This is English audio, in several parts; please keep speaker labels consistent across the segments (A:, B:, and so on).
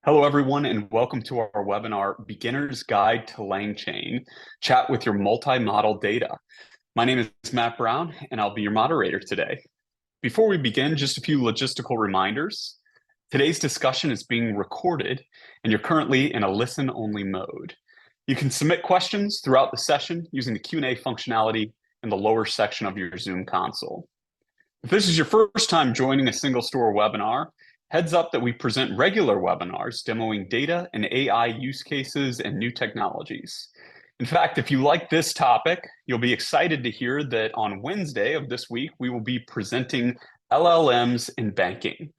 A: Hello, everyone, and welcome to our webinar, Beginner's Guide to LangChain, Chat with Your Multi-Model Data. My name is Matt Brown, and I'll be your moderator today. Before we begin, just a few logistical reminders. Today's discussion is being recorded, and you're currently in a listen-only mode. You can submit questions throughout the session using the Q&A functionality in the lower section of your Zoom console. If this is your first time joining a SingleStore webinar, heads up that we present regular webinars demoing data and AI use cases and new technologies. In fact, if you like this topic, you'll be excited to hear that on Wednesday of this week, we will be presenting LLMs in banking,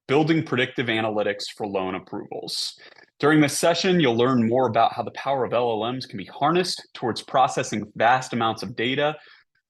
A: building predictive analytics for loan approvals. During this session, you'll learn more about how the power of LLMs can be harnessed towards processing vast amounts of data,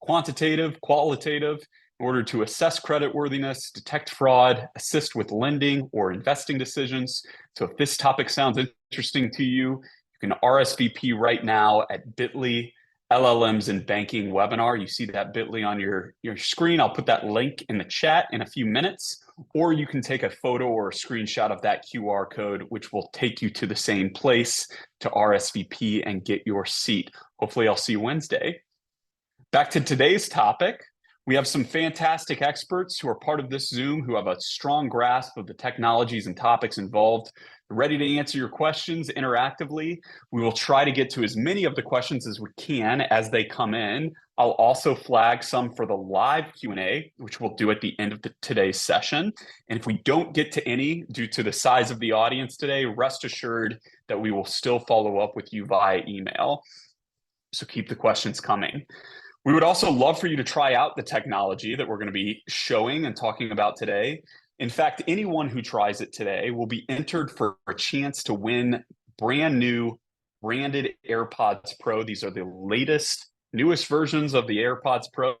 A: quantitative, qualitative, in order to assess creditworthiness, detect fraud, assist with lending or investing decisions. So if this topic sounds interesting to you, you can RSVP right now at bit.ly LLMs in banking webinar. You see that bit.ly on your screen. I'll put that link in the chat in a few minutes, or you can take a photo or a screenshot of that QR code, which will take you to the same place to RSVP and get your seat. Hopefully I'll see you Wednesday. Back to today's topic. We have some fantastic experts who are part of this Zoom who have a strong grasp of the technologies and topics involved. They're ready to answer your questions interactively. We will try to get to as many of the questions as we can as they come in. I'll also flag some for the live Q&A, which we'll do at the end of today's session. And if we don't get to any due to the size of the audience today, rest assured that we will still follow up with you via email. So keep the questions coming. We would also love for you to try out the technology that we're going to be showing and talking about today. In fact, anyone who tries it today will be entered for a chance to win brand new branded AirPods Pro. These are the latest, newest versions of the AirPods Pro.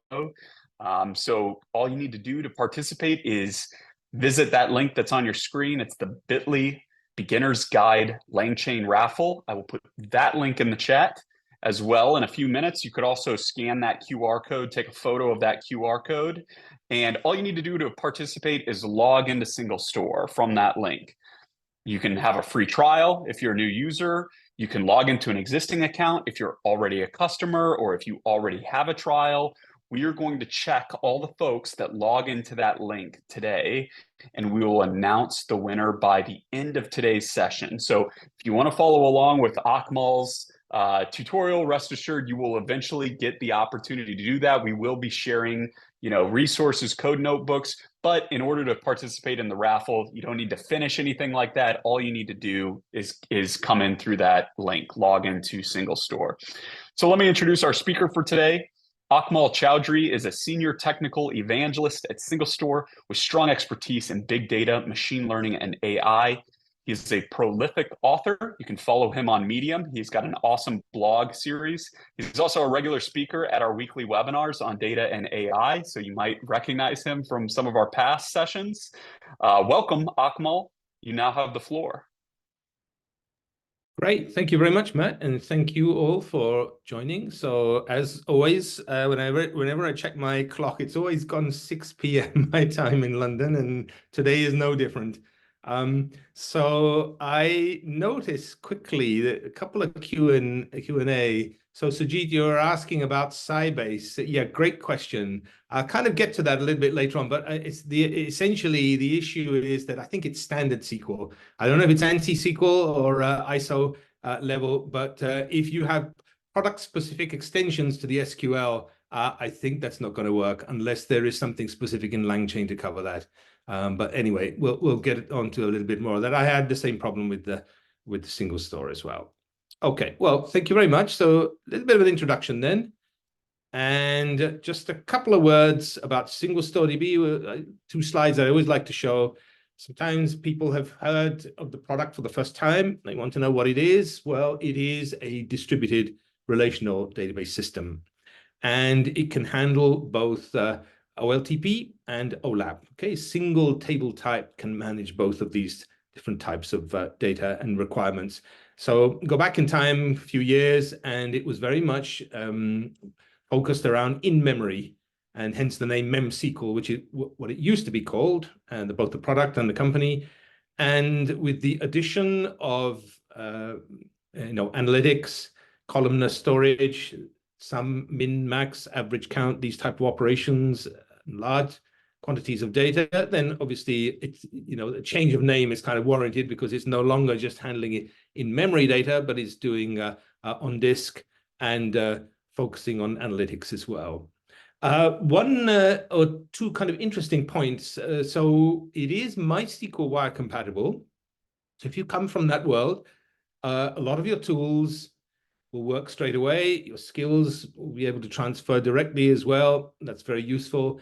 A: So all you need to do to participate is visit that link that's on your screen. It's the bit.ly Beginner's Guide LangChain raffle. I will put that link in the chat as well in a few minutes. You could also scan that QR code, take a photo of that QR code, and all you need to do to participate is log into SingleStore from that link. You can have a free trial if you're a new user. You can log into an existing account if you're already a customer or if you already have a trial. We are going to check all the folks that log into that link today, and we will announce the winner by the end of today's session. So if you want to follow along with Akmal's tutorial, rest assured you will eventually get the opportunity to do that. We will be sharing, resources, code notebooks, but in order to participate in the raffle, you don't need to finish anything like that. All you need to do is come in through that link, log into SingleStore. So let me introduce our speaker for today. Akmal Chowdhury is a senior technical evangelist at SingleStore with strong expertise in big data, machine learning, and AI. He's a prolific author. You can follow him on Medium. He's got an awesome blog series. He's also a regular speaker at our weekly webinars on data and AI, so you might recognize him from some of our past sessions. Welcome, Akmal. You now have the floor.
B: Great. Thank you very much, Matt. And thank you all for joining. So as always, whenever I check my clock, it's always gone 6 p.m. my time in London, and today is no different. So I noticed quickly that a couple of Q&A. So Sujit, you're asking about Sybase. Yeah, great question. I'll kind of get to that a little bit later on, but essentially the issue is that I think it's standard SQL. I don't know if it's anti-SQL or ISO level, but if you have product-specific extensions to the SQL, I think that's not going to work unless there is something specific in LangChain to cover that. But anyway, we'll get on to a little bit more of that. I had the same problem with the SingleStore as well. Okay, well, thank you very much. So a little bit of an introduction then. And just a couple of words about SingleStore DB, 2 slides I always like to show. Sometimes people have heard of the product for the first time. They want to know what it is. Well, it is a distributed relational database system. And it can handle both OLTP and OLAP. Okay, single table type can manage both of these different types of data and requirements. So go back in time a few years, and it was very much focused around in-memory, and hence the name MemSQL, which is what it used to be called, and both the product and the company. And with the addition of analytics, columnar storage, some min, max, average count, these type of operations, large quantities of data, then obviously it's, a change of name is kind of warranted, because it's no longer just handling it in memory data, but it's doing on disk and focusing on analytics as well. One or two kind of interesting points. So it is MySQL wire compatible. So if you come from that world, a lot of your tools will work straight away. Your skills will be able to transfer directly as well. That's very useful.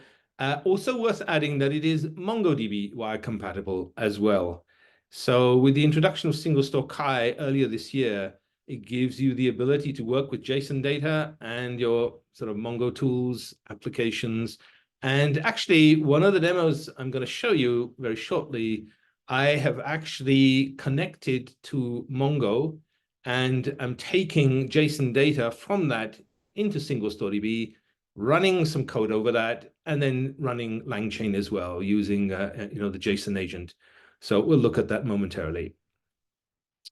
B: Also worth adding that it is MongoDB wire compatible as well. So with the introduction of SingleStore Kai earlier this year, it gives you the ability to work with JSON data and your sort of Mongo tools, applications. And actually, one of the demos I'm going to show you very shortly, I have actually connected to Mongo, and I'm taking JSON data from that into SingleStore DB, running some code over that, and then running LangChain as well, using the JSON agent. So we'll look at that momentarily.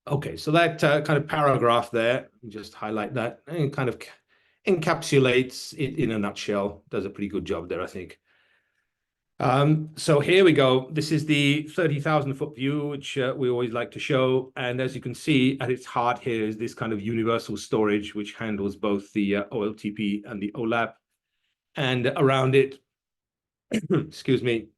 B: Okay, so that kind of paragraph there, just highlight that, and it kind of encapsulates it in a nutshell. Does a pretty good job there, I think. So here we go. This is the 30,000-foot view, which we always like to show. And as you can see, at its heart here is this kind of universal storage, which handles both the OLTP and the OLAP. And around it, excuse me,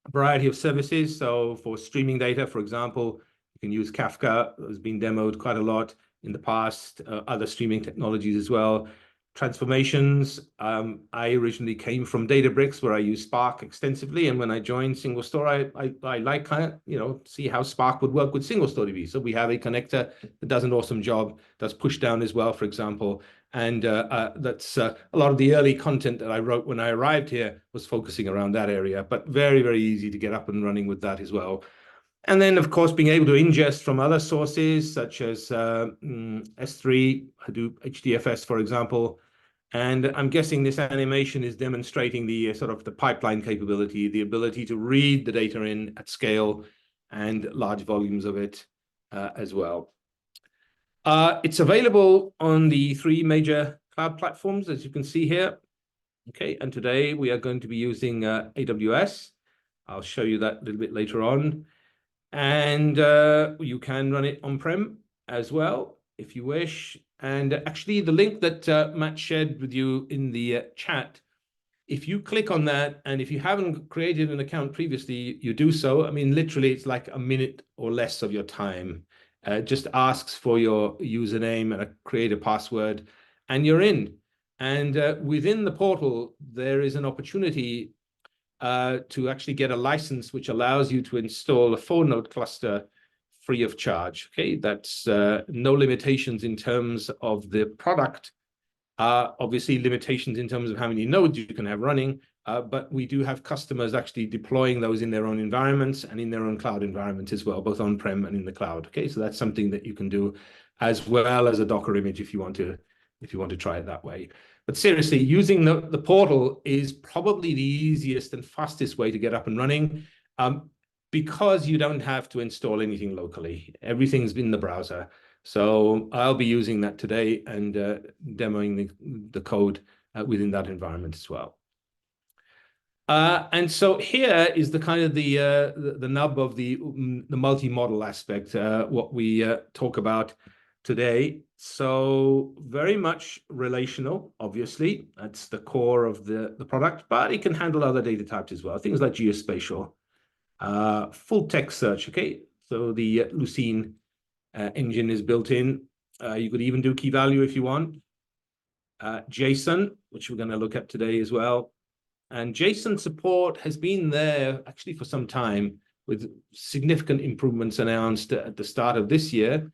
B: a variety of services. So for streaming data, for example, you can use Kafka. It has been demoed quite a lot in the past, other streaming technologies as well. Transformations. I originally came from Databricks, where I use Spark extensively. And when I joined SingleStore, I like kind of, see how Spark would work with SingleStore DB. So we have a connector that does an awesome job, does push down as well, for example. And that's a lot of the early content that I wrote when I arrived here was focusing around that area, but very, very easy to get up and running with that as well. And then, of course, being able to ingest from other sources, such as S3, Hadoop, HDFS, for example. And I'm guessing this animation is demonstrating the sort of the pipeline capability, the ability to read the data in at scale and large volumes of it as well. It's available on the 3 major cloud platforms, as you can see here. Okay, and today we are going to be using AWS. I'll show you that a little bit later on. And you can run it on-prem as well, if you wish. And actually, the link that Matt shared with you in the chat, if you click on that, and if you haven't created an account previously, you do so. I mean, literally, it's like a minute or less of your time. Just asks for your username and create a password, and you're in. And within the portal, there is an opportunity to actually get a license which allows you to install a 4-node cluster free of charge. Okay, that's no limitations in terms of the product. Obviously, limitations in terms of how many nodes you can have running, but we do have customers actually deploying those in their own environments and in their own cloud environment as well, both on-prem and in the cloud. Okay, so that's something that you can do, as well as a Docker image if you want to try it that way. But seriously, using the portal is probably the easiest and fastest way to get up and running, because you don't have to install anything locally. Everything's in the browser. So I'll be using that today and demoing the code within that environment as well. And so here is the kind of the nub of the multi-model aspect, what we talk about today. So very much relational, obviously. That's the core of the product, but it can handle other data types as well. Things like geospatial, full text search, okay? So the Lucene engine is built in. You could even do key value if you want. JSON, which we're going to look at today as well. And JSON support has been there actually for some time, with significant improvements announced at the start of this year.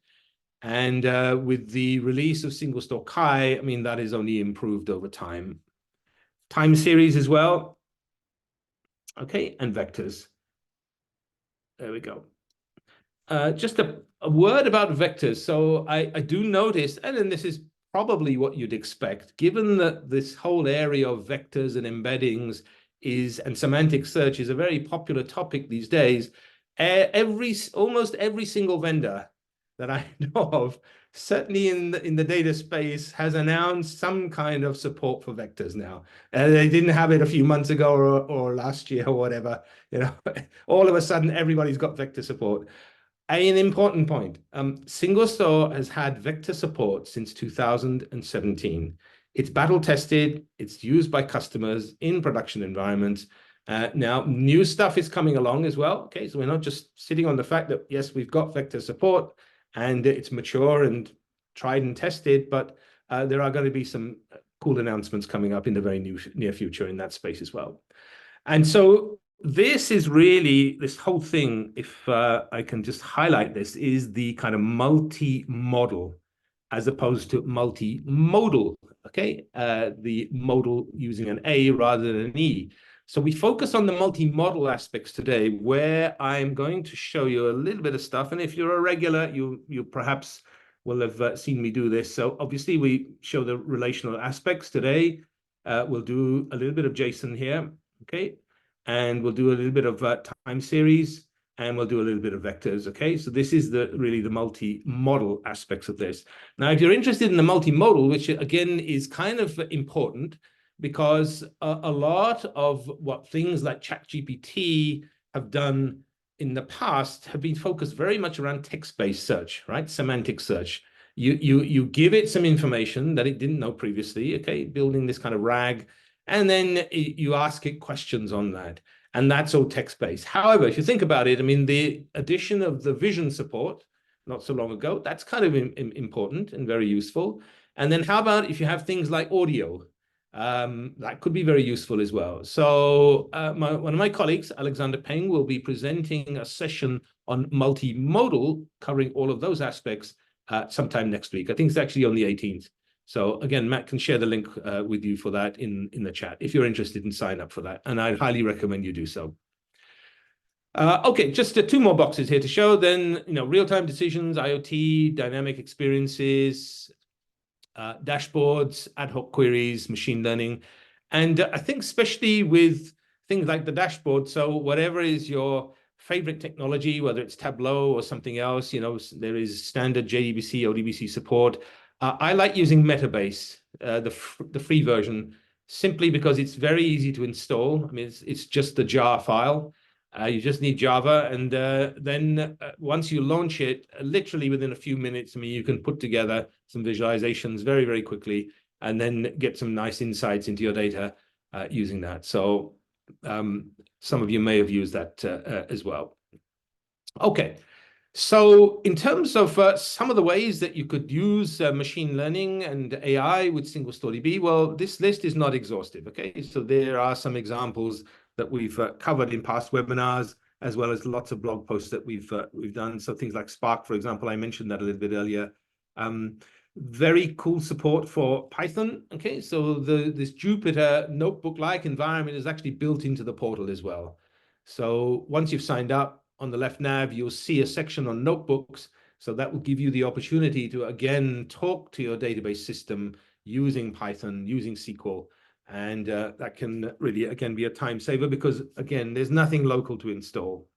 B: And with the release of SingleStore Kai, I mean, that is only improved over time. Time series as well. Okay, and vectors. There we go. Just a word about vectors. So I do notice, and then this is probably what you'd expect, given that this whole area of vectors and embeddings and semantic search is a very popular topic these days, Almost every single vendor that I know of, certainly in the data space, has announced some kind of support for vectors now. They didn't have it a few months ago or last year or whatever. All of a sudden, everybody's got vector support. An important point, SingleStore has had vector support since 2017. It's battle tested, it's used by customers in production environments. Now, new stuff is coming along as well. Okay, so we're not just sitting on the fact that, yes, we've got vector support and it's mature and tried and tested, but there are going to be some cool announcements coming up in the very near future in that space as well. And so this is really, this whole thing, if I can just highlight this, is the kind of multi-model as opposed to multimodal, okay? The modal using an A rather than an E. So we focus on the multi-model aspects today, where I'm going to show you a little bit of stuff. And if you're a regular, you perhaps will have seen me do this. So obviously we show the relational aspects today. We'll do a little bit of JSON here, okay? And we'll do a little bit of time series, and we'll do a little bit of vectors, okay? So this is really the multi-model aspects of this. Now, if you're interested in the multimodal, which again is kind of important, because a lot of what things like ChatGPT have done in the past have been focused very much around text-based search, right? Semantic search. You give it some information that it didn't know previously, okay? Building this kind of RAG, and then you ask it questions on that. And that's all text-based. However, if you think about it, I mean, the addition of the vision support not so long ago, that's kind of important and very useful. And then how about if you have things like audio? That could be very useful as well. So one of my colleagues, Alexander Peng, will be presenting a session on multimodal, covering all of those aspects sometime next week. I think it's actually on the 18th. So again, Matt can share the link with you for that in the chat if you're interested in sign up for that. And I'd highly recommend you do so. Okay, just two more boxes here to show. Then, real-time decisions, IoT, dynamic experiences, dashboards, ad hoc queries, machine learning. And I think especially with things like the dashboard, so whatever is your favorite technology, whether it's Tableau or something else, there is standard JDBC, ODBC support. I like using Metabase, the free version, simply because it's very easy to install. I mean, it's just a jar file. You just need Java, and then once you launch it, literally within a few minutes, I mean, you can put together some visualizations very, very quickly, and then get some nice insights into your data using that. So some of you may have used that as well. Okay. So in terms of some of the ways that you could use machine learning and AI with SingleStore, well, this list is not exhaustive, okay? So there are some examples that we've covered in past webinars, as well as lots of blog posts that we've done. So things like Spark, for example, I mentioned that a little bit earlier. Very cool support for Python, okay? So this Jupyter notebook-like environment is actually built into the portal as well. So once you've signed up, on the left nav, you'll see a section on notebooks. So that will give you the opportunity to, again, talk to your database system using Python, using SQL. And that can really, again, be a time saver because, again, there's nothing local to install.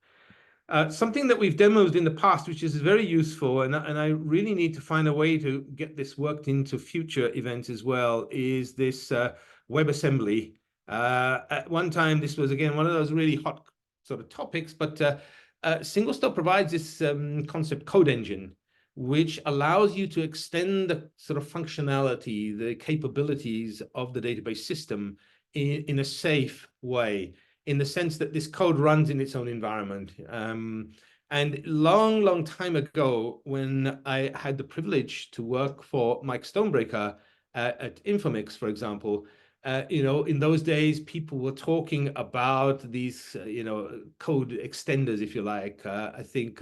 B: Something that we've demoed in the past, which is very useful, and I really need to find a way to get this worked into future events as well, is this WebAssembly. At one time, this was, again, one of those really hot sort of topics, but SingleStore provides this concept code engine, which allows you to extend the sort of functionality, the capabilities of the database system in a safe way, in the sense that this code runs in its own environment. And long time ago, when I had the privilege to work for Mike Stonebreaker at Infomix, for example, in those days, people were talking about these, code extenders, if you like. I think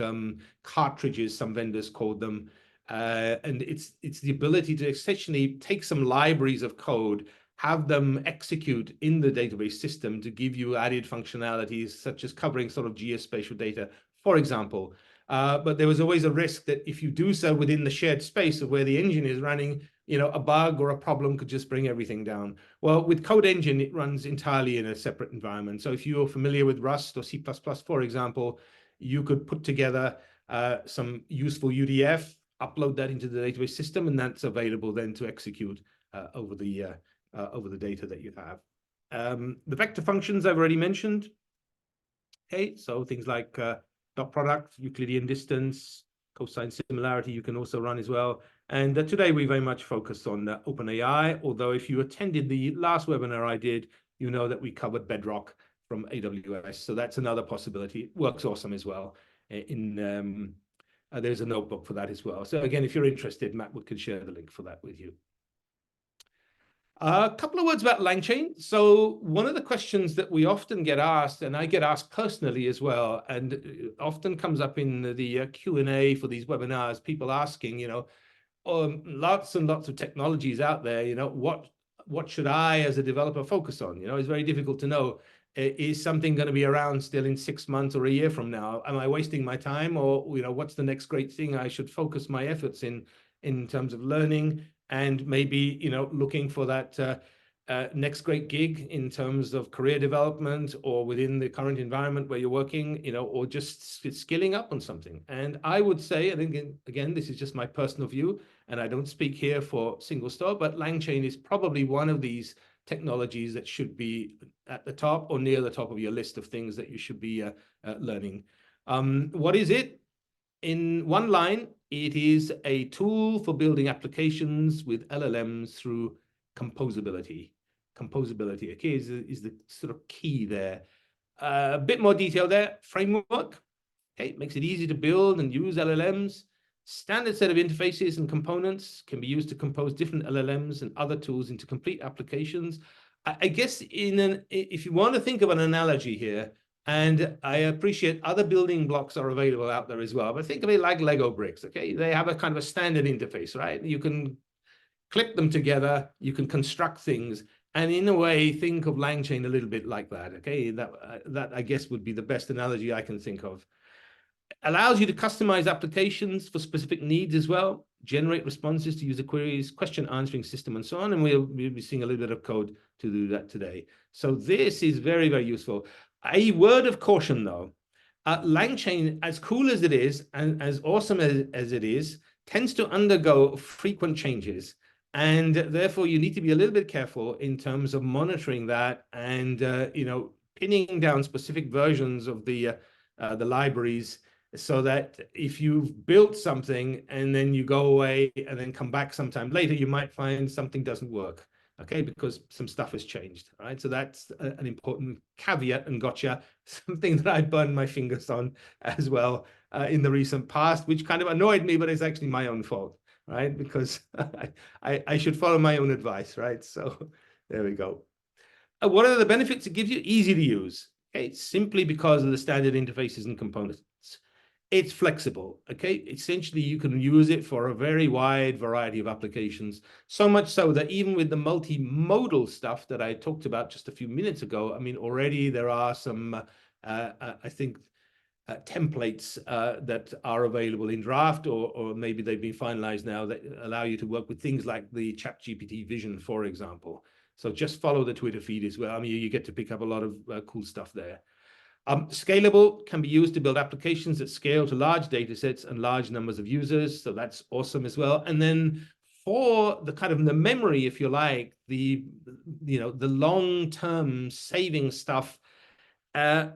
B: cartridges, some vendors called them. And it's the ability to essentially take some libraries of code, have them execute in the database system to give you added functionalities, such as covering sort of geospatial data, for example. But there was always a risk that if you do so within the shared space of where the engine is running, a bug or a problem could just bring everything down. Well, with Code Engine, it runs entirely in a separate environment. So if you're familiar with Rust or C++, for example, you could put together some useful UDF, upload that into the database system, and that's available then to execute over the data that you have. The vector functions I've already mentioned. Okay, so things like dot product, Euclidean distance, cosine similarity you can also run as well. And today we very much focus on OpenAI, although if you attended the last webinar I did, you know that we covered Bedrock from AWS. So that's another possibility. It works awesome as well. There's a notebook for that as well. So again, if you're interested, Matt could share the link for that with you. A couple of words about LangChain. So one of the questions that we often get asked, and I get asked personally as well, and it often comes up in the Q&A for these webinars, people asking, lots and lots of technologies out there, what should I as a developer focus on? It's very difficult to know. Is something going to be around still in 6 months or a year from now? Am I wasting my time? Or, what's the next great thing I should focus my efforts in terms of learning? And maybe, looking for that next great gig in terms of career development or within the current environment where you're working, or just skilling up on something. And I would say, I think, again, this is just my personal view, and I don't speak here for SingleStore, but LangChain is probably one of these technologies that should be at the top or near the top of your list of things that you should be learning. What is it? In one line, it is a tool for building applications with LLMs through composability. Composability, okay, is the sort of key there. A bit more detail there. Framework, okay, makes it easy to build and use LLMs. Standard set of interfaces and components can be used to compose different LLMs and other tools into complete applications. I guess if you want to think of an analogy here, and I appreciate other building blocks are available out there as well, but think of it like Lego bricks, okay? They have a kind of a standard interface, right? You can clip them together, you can construct things, and in a way, think of LangChain a little bit like that, okay? That I guess would be the best analogy I can think of. Allows you to customize applications for specific needs as well, generate responses to user queries, question answering system, and so on. And we'll be seeing a little bit of code to do that today. So this is very, very useful. A word of caution, though. LangChain, as cool as it is and as awesome as it is, tends to undergo frequent changes. And therefore, you need to be a little bit careful in terms of monitoring that and, pinning down specific versions of the libraries, so that if you've built something and then you go away and then come back sometime later, you might find something doesn't work, okay, because some stuff has changed, right? So that's an important caveat and gotcha, something that I burned my fingers on as well in the recent past, which kind of annoyed me, but it's actually my own fault, right? Because I should follow my own advice, right? So there we go. What are the benefits it gives you? Easy to use, okay? Simply because of the standard interfaces and components. It's flexible, okay? Essentially, you can use it for a very wide variety of applications, so much so that even with the multimodal stuff that I talked about just a few minutes ago, I mean, already there are some, I think, templates that are available in draft, or maybe they've been finalized now, that allow you to work with things like the ChatGPT Vision, for example. So just follow the Twitter feed as well. I mean, you get to pick up a lot of cool stuff there. Scalable, can be used to build applications that scale to large data sets and large numbers of users. So that's awesome as well. And then for the kind of the memory, if you like, the long-term saving stuff,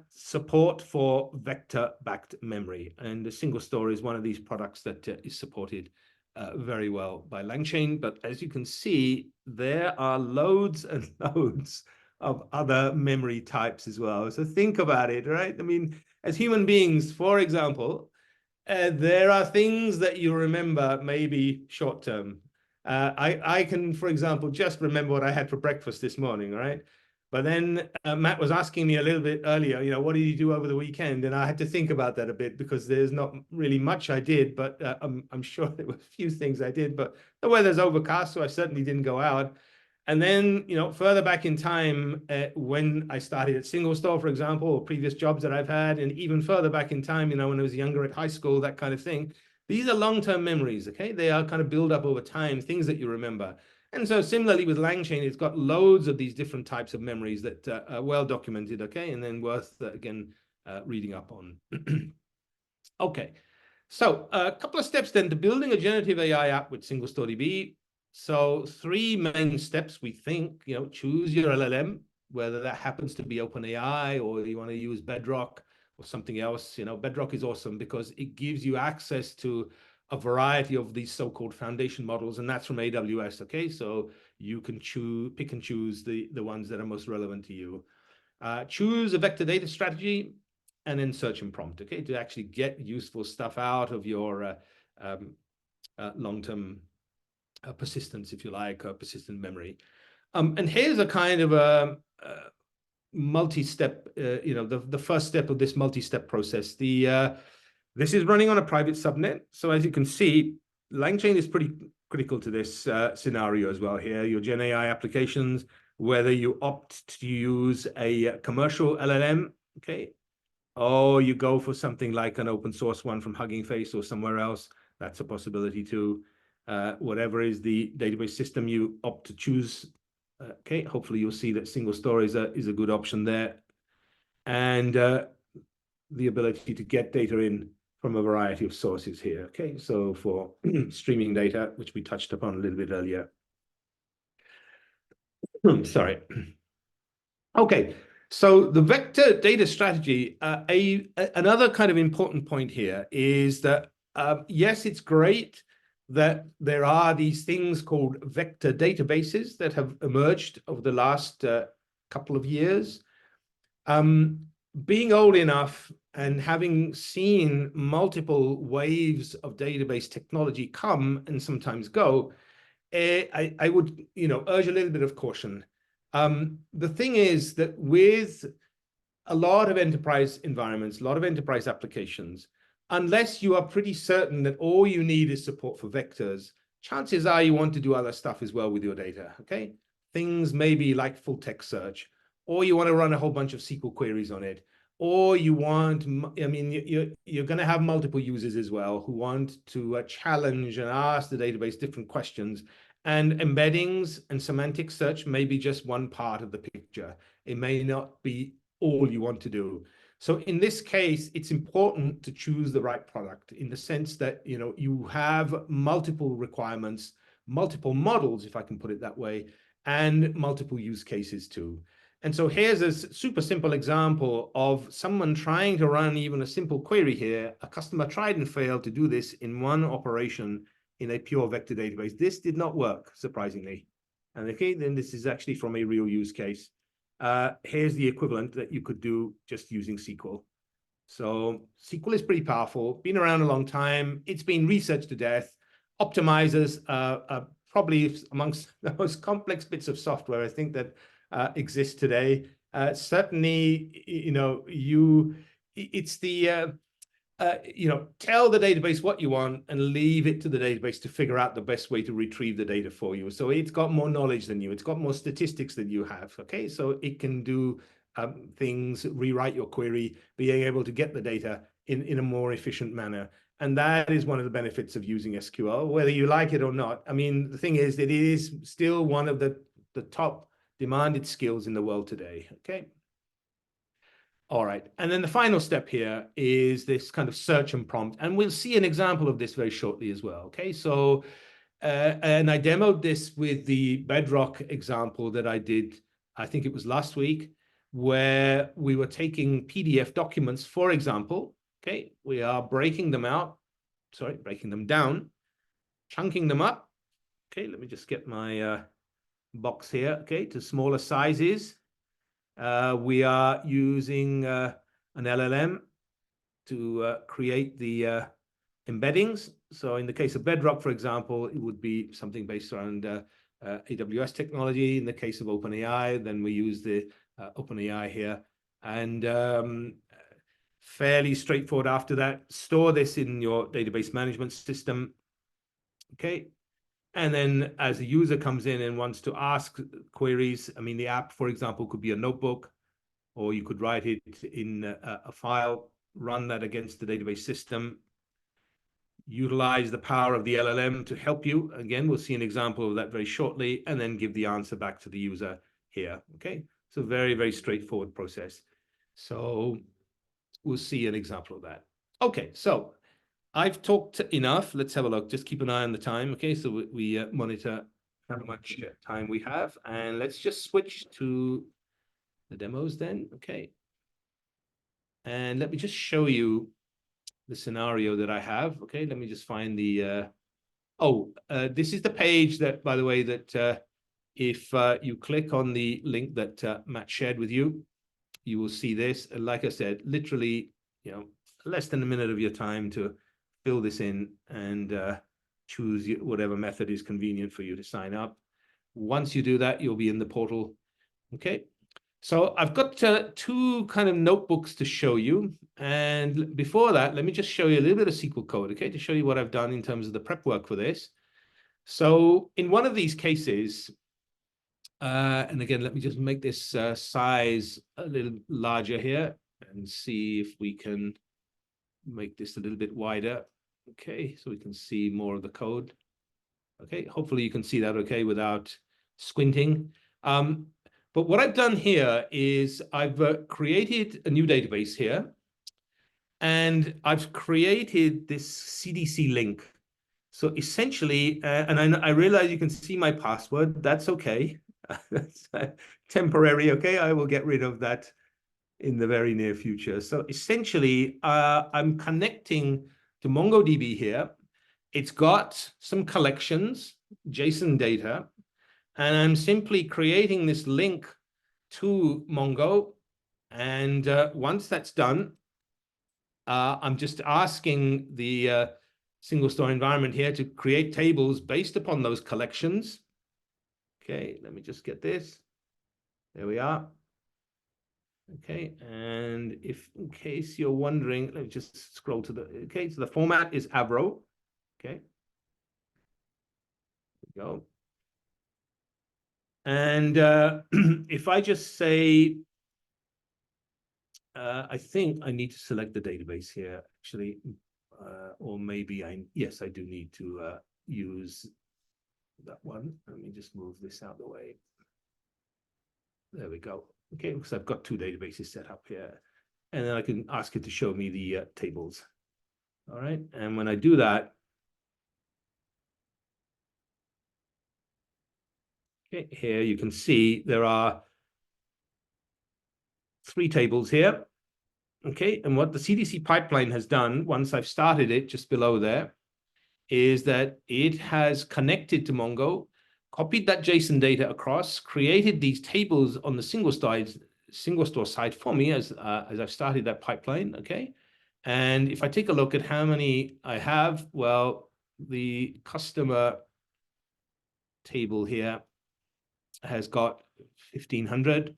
B: support for vector-backed memory. And the SingleStore is one of these products that is supported very well by LangChain. But as you can see, there are loads and loads of other memory types as well. So think about it, right? I mean, as human beings, for example, there are things that you remember maybe short term. I can, for example, just remember what I had for breakfast this morning, right? But then Matt was asking me a little bit earlier, what did you do over the weekend? And I had to think about that a bit, because there's not really much I did, but I'm sure there were a few things I did. But the weather's overcast, so I certainly didn't go out. And then, further back in time, when I started at SingleStore, for example, or previous jobs that I've had, and even further back in time, when I was younger at high school, that kind of thing. These are long-term memories, okay? They are kind of build up over time, things that you remember. And so similarly with LangChain, it's got loads of these different types of memories that are well documented, okay? And then worth, again, reading up on. Okay, so a couple of steps then to building a generative AI app with SingleStore DB. So three main steps, we think. Choose your LLM, whether that happens to be OpenAI or you want to use Bedrock or something else. Bedrock is awesome because it gives you access to a variety of these so-called foundation models, and that's from AWS. Okay, so you can pick and choose the ones that are most relevant to you. Choose a vector data strategy, and then search and prompt, okay, to actually get useful stuff out of your long-term persistence, if you like, persistent memory. And here's a kind of a multi-step, the first step of this multi-step process. This is running on a private subnet. So as you can see, LangChain is pretty critical to this scenario as well here. Your Gen AI applications, whether you opt to use a commercial LLM, okay, or you go for something like an open source one from Hugging Face or somewhere else, that's a possibility too. Whatever is the database system you opt to choose, okay, hopefully you'll see that SingleStore is a good option there. And the ability to get data in from a variety of sources here, okay? So for streaming data, which we touched upon a little bit earlier. Sorry. Okay, so the vector data strategy, another kind of important point here is that, yes, it's great that there are these things called vector databases that have emerged over the last couple of years. Being old enough and having seen multiple waves of database technology come and sometimes go, I would, urge a little bit of caution. The thing is that with a lot of enterprise environments, a lot of enterprise applications, unless you are pretty certain that all you need is support for vectors, chances are you want to do other stuff as well with your data, okay? Things maybe like full text search, or you want to run a whole bunch of SQL queries on it, or you want, you're going to have multiple users as well who want to challenge and ask the database different questions. And embeddings and semantic search may be just one part of the picture. It may not be all you want to do. So in this case, it's important to choose the right product in the sense that, you have multiple requirements, multiple models, if I can put it that way, and multiple use cases too. And so here's a super simple example of someone trying to run even a simple query here. A customer tried and failed to do this in one operation in a pure vector database. This did not work, surprisingly. And okay, then this is actually from a real use case. Here's the equivalent that you could do just using SQL. So SQL is pretty powerful, been around a long time. It's been researched to death. Optimizers are probably amongst the most complex bits of software I think that exist today. Certainly, it's the tell the database what you want and leave it to the database to figure out the best way to retrieve the data for you. So it's got more knowledge than you. It's got more statistics than you have. Okay, so it can do things, rewrite your query, being able to get the data in a more efficient manner. And that is one of the benefits of using SQL, whether you like it or not. I mean, the thing is that it is still one of the top demanded skills in the world today. Okay. All right, and then the final step here is this kind of search and prompt, and we'll see an example of this very shortly as well, okay? So, and I demoed this with the Bedrock example that I did, I think it was last week, where we were taking PDF documents, for example, okay? We are breaking them down, chunking them up, okay? Let me just get my box here, okay, to smaller sizes. We are using an LLM to create the embeddings. So in the case of Bedrock, for example, it would be something based around AWS technology. In the case of OpenAI, then we use the OpenAI here. And fairly straightforward after that. Store this in your database management system. Okay. And then as a user comes in and wants to ask queries, I mean, the app, for example, could be a notebook, or you could write it in a file, run that against the database system, utilize the power of the LLM to help you. Again, we'll see an example of that very shortly, and then give the answer back to the user here, okay? So very, very straightforward process. So we'll see an example of that. Okay, so I've talked enough. Let's have a look. Just keep an eye on the time. Okay, so we monitor how much time we have, and let's just switch to the demos then. Okay, and let me just show you the scenario that I have. Okay, let me just find the this is the page that, by the way, that if you click on the link that Matt shared with you, you will see this. And like I said, literally, less than a minute of your time to fill this in and choose whatever method is convenient for you to sign up. Once you do that, you'll be in the portal. Okay. So I've got two kind of notebooks to show you. And before that, let me just show you a little bit of SQL code, okay, to show you what I've done in terms of the prep work for this. So in one of these cases, and again, let me just make this size a little larger here and see if we can make this a little bit wider. Okay, so we can see more of the code. Okay, hopefully you can see that okay without squinting. But what I've done here is I've created a new database here, and I've created this CDC link. So essentially, and I realize you can see my password. That's okay. That's temporary. Okay, I will get rid of that in the very near future. So essentially, I'm connecting to MongoDB here. It's got some collections, JSON data, and I'm simply creating this link to Mongo. And once that's done, I'm just asking the SingleStore environment here to create tables based upon those collections. Okay, let me just get this. There we are. Okay, and if in case you're wondering, let me just scroll to the, okay, so the format is Avro. Okay, there we go. And if I just say, I think I need to select the database here, actually, or maybe yes, I do need to use that one. Let me just move this out of the way. There we go. Okay, because I've got two databases set up here. And then I can ask it to show me the tables. All right, and when I do that, okay, here you can see there are 3 tables here. Okay, and what the CDC pipeline has done, once I've started it just below there, is that it has connected to Mongo, copied that JSON data across, created these tables on the SingleStore side for me as I've started that pipeline, okay? And if I take a look at how many I have, well, the customer table here has got 1,500.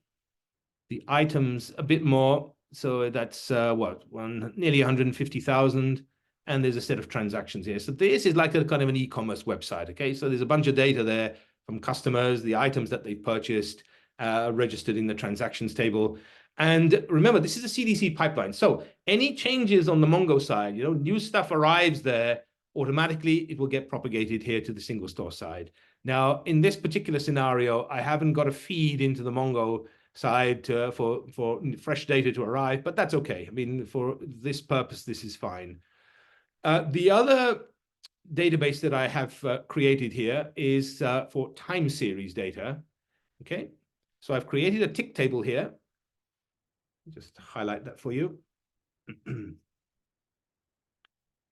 B: The items a bit more, so that's nearly 150,000. And there's a set of transactions here. So this is like a kind of an e-commerce website, okay? So there's a bunch of data there from customers, the items that they've purchased, registered in the transactions table. And remember, this is a CDC pipeline. So any changes on the Mongo side, new stuff arrives there, automatically it will get propagated here to the SingleStore side. Now, in this particular scenario, I haven't got a feed into the Mongo side for fresh data to arrive, but that's okay. I mean, for this purpose, this is fine. The other database that I have created here is for time series data. Okay, so I've created a tick table here. Just highlight that for you.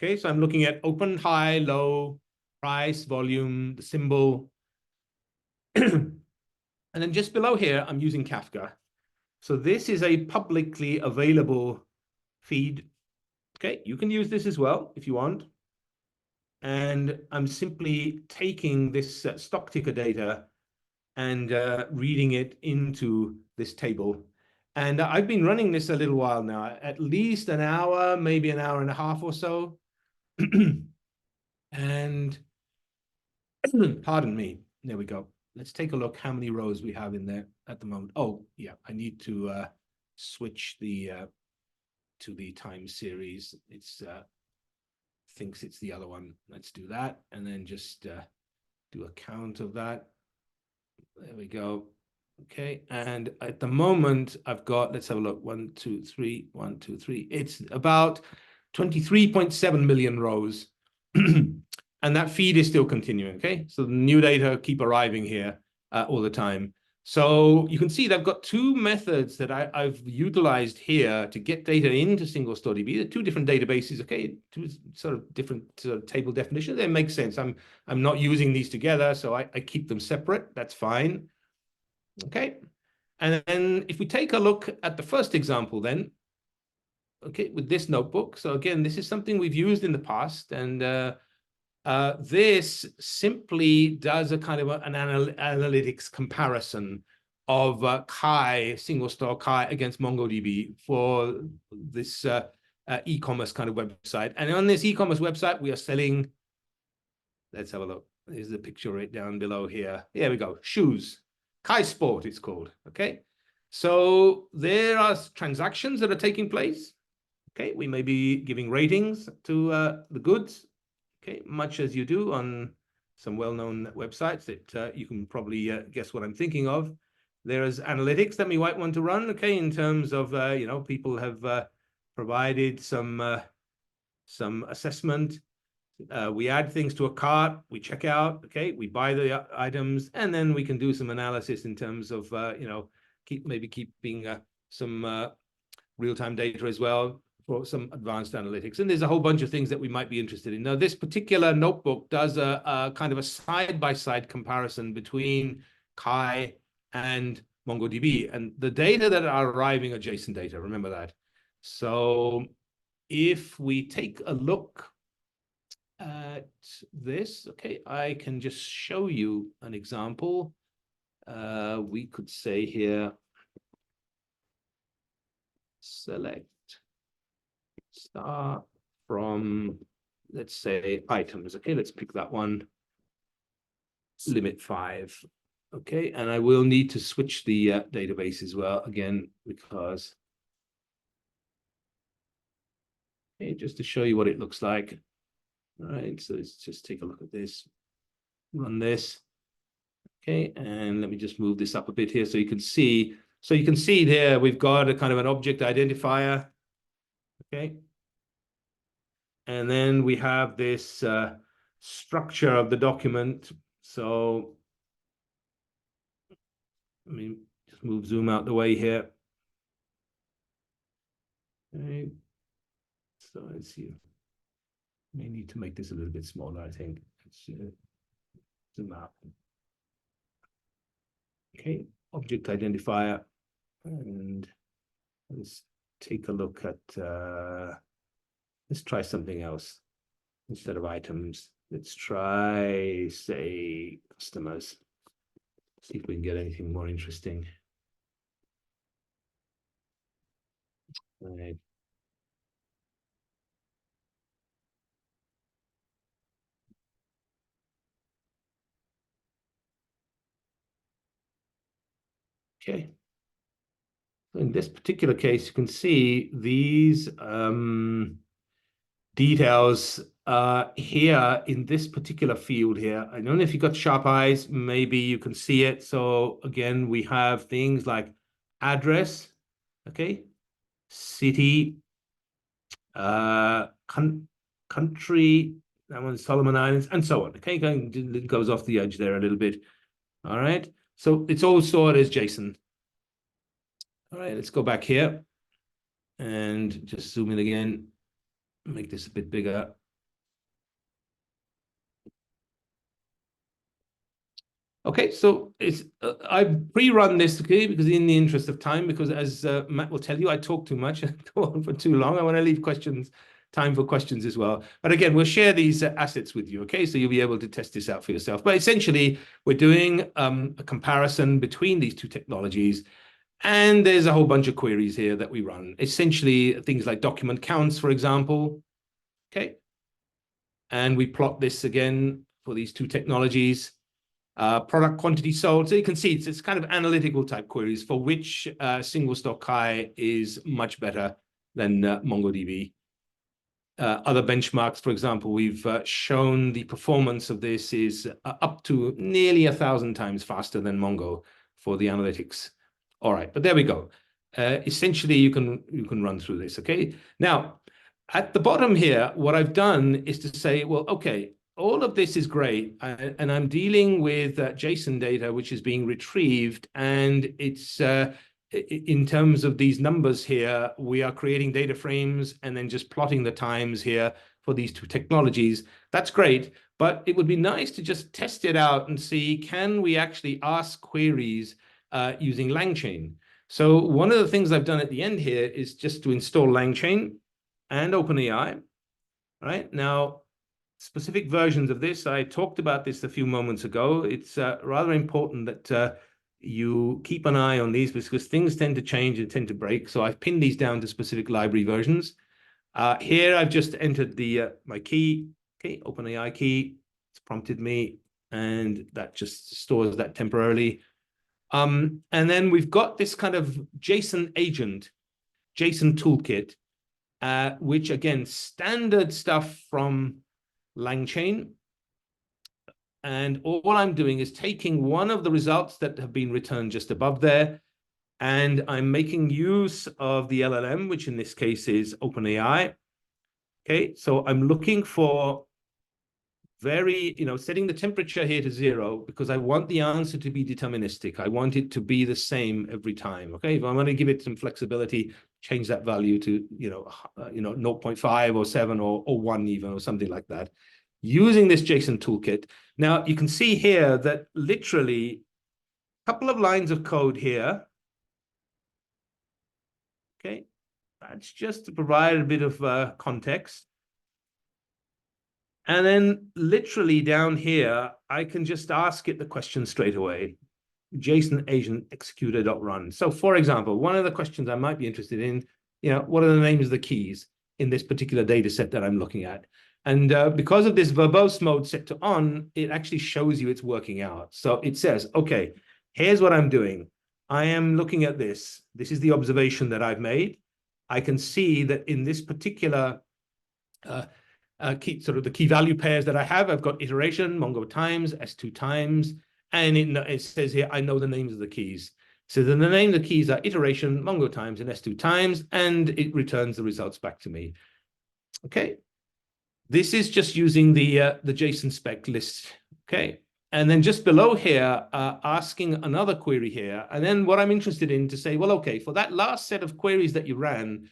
B: Okay, so I'm looking at open, high, low, price, volume, the symbol. And then just below here, I'm using Kafka. So this is a publicly available feed. Okay, you can use this as well if you want. And I'm simply taking this stock ticker data and reading it into this table. And I've been running this a little while now, at least an hour, maybe an hour and a half or so. And pardon me, there we go. Let's take a look how many rows we have in there at the moment. Oh, yeah, I need to switch the to the time series. It's thinks it's the other one. Let's do that, and then just do a count of that. There we go. Okay, and at the moment I've got, let's have a look, 1, 2, 3, 1, 2, 3. It's about 23.7 million rows. And that feed is still continuing, okay? So the new data keep arriving here all the time. So you can see they've got two methods that I've utilized here to get data into SingleStore DB. They're two different databases, okay? Two sort of different table definitions. They make sense. I'm not using these together, so I keep them separate. That's fine, okay? And then if we take a look at the first example then, okay, with this notebook. So again, this is something we've used in the past, and this simply does a kind of an analytics comparison of SingleStore Kai against MongoDB for this e-commerce kind of website. And on this e-commerce website, we are selling, let's have a look. There's the picture right down below here. Here we go, shoes. Kai Sport, it's called, okay? So there are transactions that are taking place. Okay, we may be giving ratings to the goods, okay, much as you do on some well-known websites that you can probably guess what I'm thinking of. There's analytics that we might want to run, okay, in terms of, you know, people have provided some assessment. We add things to a cart, we check out, okay, we buy the items, and then we can do some analysis in terms of, you know, keeping some real-time data as well for some advanced analytics. And there's a whole bunch of things that we might be interested in. Now, this particular notebook does a kind of a side-by-side comparison between Kai and MongoDB. And the data that are arriving are JSON data, remember that. So if we take a look at this, okay, I can just show you an example. We could say here, select start from, let's say, items. Okay, let's pick that one. Limit 5. Okay, and I will need to switch the database as well again, because okay, just to show you what it looks like. All right, so let's just take a look at this. Run this. Okay, and let me just move this up a bit here so you can see. So you can see there we've got a kind of an object identifier. Okay. And then we have this structure of the document. So, I mean, just move zoom out the way here. Okay. So let's see. May need to make this a little bit smaller, I think. Let's zoom out. Okay, object identifier. And let's take a look at, let's try something else. Instead of items, let's try, say, customers. See if we can get anything more interesting. All right. Okay. In this particular case, you can see these details here in this particular field here. I don't know if you've got sharp eyes, maybe you can see it. So again, we have things like address, okay, city, country, that one's Solomon Islands, and so on. Okay, it goes off the edge there a little bit. All right, so it's all stored as JSON. All right, let's go back here and just zoom in again, make this a bit bigger. Okay, so it's I pre-run this, okay, because in the interest of time, because as Matt will tell you, I talk too much and go on for too long. I want to leave time for questions as well. But again, we'll share these assets with you, okay? So you'll be able to test this out for yourself. But essentially, we're doing a comparison between these two technologies. And there's a whole bunch of queries here that we run. Essentially, things like document counts, for example. Okay. And we plot this again for these two technologies. Product quantity sold. So you can see it's kind of analytical type queries for which SingleStore Kai is much better than MongoDB. Other benchmarks, for example, we've shown the performance of this is up to nearly 1,000 times faster than Mongo for the analytics. All right, but there we go. Essentially, you can run through this, okay? Now, At the bottom here, what I've done is to say, well, okay, all of this is great, and I'm dealing with JSON data, which is being retrieved, and it's in terms of these numbers here, we are creating data frames and then just plotting the times here for these two technologies. That's great, but it would be nice to just test it out and see, can we actually ask queries using LangChain? So one of the things I've done at the end here is just to install LangChain and OpenAI. Right now, specific versions of this, I talked about this a few moments ago. It's rather important that you keep an eye on these because things tend to change and tend to break. So I've pinned these down to specific library versions. Here I've just entered the my key, okay, OpenAI key. It's prompted me, and that just stores that temporarily. And then we've got this kind of JSON agent, JSON toolkit, which again, standard stuff from LangChain. And all I'm doing is taking one of the results that have been returned just above there, and I'm making use of the LLM, which in this case is OpenAI. Okay, so I'm looking for setting the temperature here to 0 because I want the answer to be deterministic. I want it to be the same every time. Okay, if I want to give it some flexibility, change that value to 0.5 or 7 or 1 even, or something like that, using this JSON toolkit. Now you can see here that literally a couple of lines of code here. Okay, that's just to provide a bit of context. And then literally down here, I can just ask it the question straight away. JSON agent executor.run. So for example, one of the questions I might be interested in, what are the names of the keys in this particular data set that I'm looking at? And because of this verbose mode set to on, it actually shows you it's working out. So it says, okay, here's what I'm doing. I am looking at this. This is the observation that I've made. I can see that in this particular the key value pairs that I have, I've got iteration, Mongo times, S2 times, and it says here, I know the names of the keys. So then the name of the keys are iteration, Mongo times, and S2 times, and it returns the results back to me. Okay. This is just using the JSON spec list. Okay. And then just below here, asking another query here. And then what I'm interested in to say, well, okay, for that last set of queries that you ran,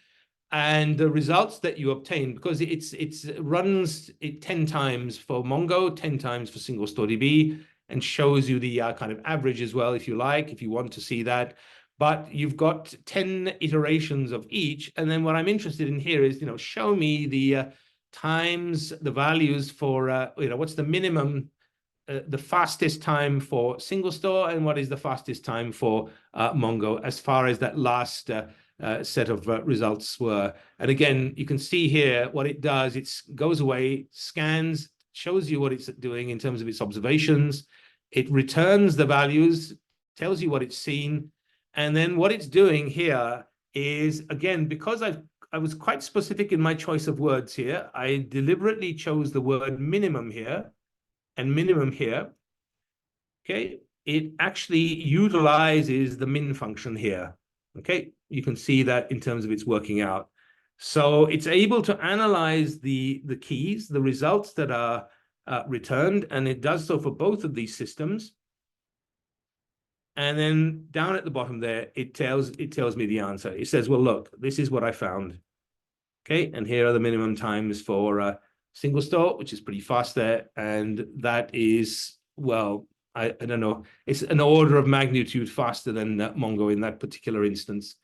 B: and the results that you obtain, because it runs it 10 times for Mongo, 10 times for SingleStore DB, and shows you the kind of average as well, if you like, if you want to see that. But you've got 10 iterations of each. And then what I'm interested in here is, show me the times, the values for, what's the minimum, the fastest time for SingleStore, and what is the fastest time for Mongo, as far as that last set of results were. And again, you can see here what it does. It goes away, scans, shows you what it's doing in terms of its observations. It returns the values, tells you what it's seen. And then what it's doing here is, again, because I was quite specific in my choice of words here, I deliberately chose the word minimum here and minimum here. Okay, it actually utilizes the min function here. Okay, you can see that in terms of its working out. So it's able to analyze the keys, the results that are returned, and it does so for both of these systems. And then down at the bottom there, it tells me the answer. It says, well, look, this is what I found. Okay, and here are the minimum times for SingleStore, which is pretty fast there. And that is, well, I don't know, it's an order of magnitude faster than Mongo in that particular instance.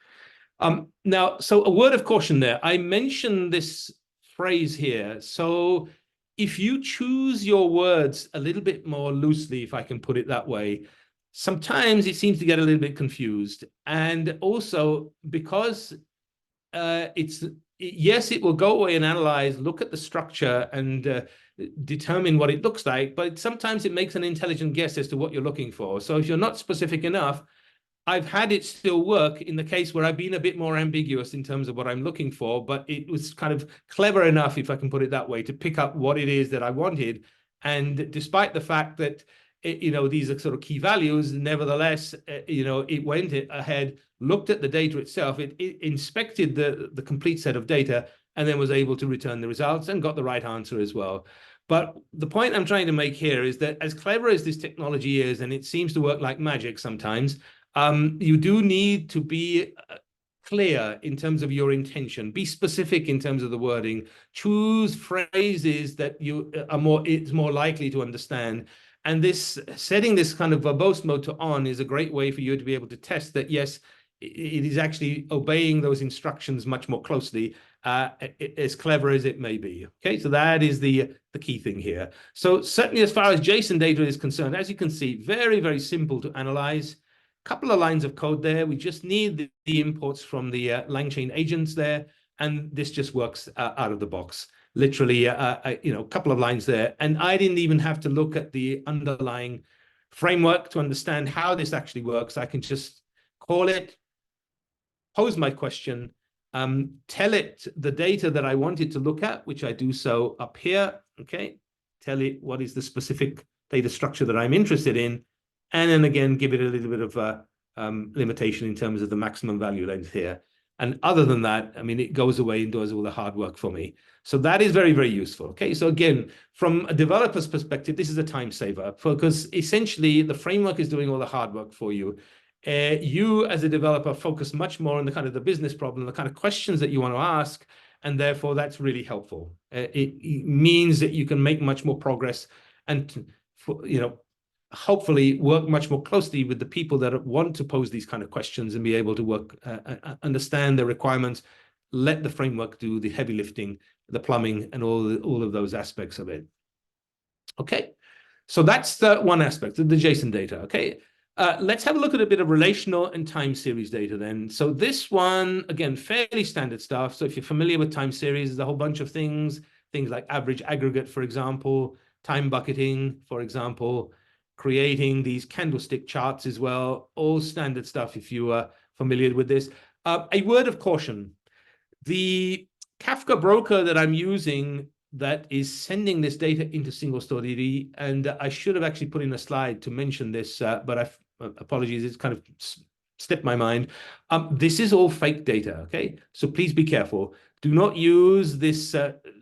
B: Now, so a word of caution there. I mentioned this phrase here. So if you choose your words a little bit more loosely, if I can put it that way, sometimes it seems to get a little bit confused. And also because yes, it will go away and analyze, look at the structure and determine what it looks like, but sometimes it makes an intelligent guess as to what you're looking for. So if you're not specific enough, I've had it still work in the case where I've been a bit more ambiguous in terms of what I'm looking for, but it was kind of clever enough, if I can put it that way, to pick up what it is that I wanted. And despite the fact that these are sort of key values, nevertheless, it went ahead, looked at the data itself, it inspected the complete set of data, and then was able to return the results and got the right answer as well. But the point I'm trying to make here is that as clever as this technology is, and it seems to work like magic sometimes, you do need to be clear in terms of your intention. Be specific in terms of the wording. Choose phrases that you are it's more likely to understand. And this setting this kind of verbose mode to on is a great way for you to be able to test that, yes, it is actually obeying those instructions much more closely, as clever as it may be. Okay, so that is the key thing here. So certainly as far as JSON data is concerned, as you can see, very, very simple to analyze. Couple of lines of code there. We just need the imports from the LangChain agents there, and this just works out of the box. Literally, a couple of lines there. And I didn't even have to look at the underlying framework to understand how this actually works. I can just call it, pose my question, tell it the data that I wanted to look at, which I do so up here, okay? Tell it what is the specific data structure that I'm interested in, and then again, give it a little bit of a limitation in terms of the maximum value length here. And other than that, I mean, it goes away and does all the hard work for me. So that is very, very useful. Okay, so again, from a developer's perspective, this is a time saver because essentially the framework is doing all the hard work for you. You as a developer focus much more on the kind of the business problem, the kind of questions that you want to ask, and therefore that's really helpful. It means that you can make much more progress and, hopefully work much more closely with the people that want to pose these kind of questions and be able to work, understand the requirements, let the framework do the heavy lifting, the plumbing, and all of those aspects of it. Okay, so that's the one aspect of the JSON data. Okay, let's have a look at a bit of relational and time series data then. So this one, again, fairly standard stuff. So if you're familiar with time series, there's a whole bunch of things like average aggregate, for example, time bucketing, for example, creating these candlestick charts as well, all standard stuff if you are familiar with this. A word of caution, the Kafka broker that I'm using that is sending this data into SingleStore DB, and I should have actually put in a slide to mention this, but apologies, it's kind of slipped my mind. This is all fake data, okay? So please be careful. Do not use this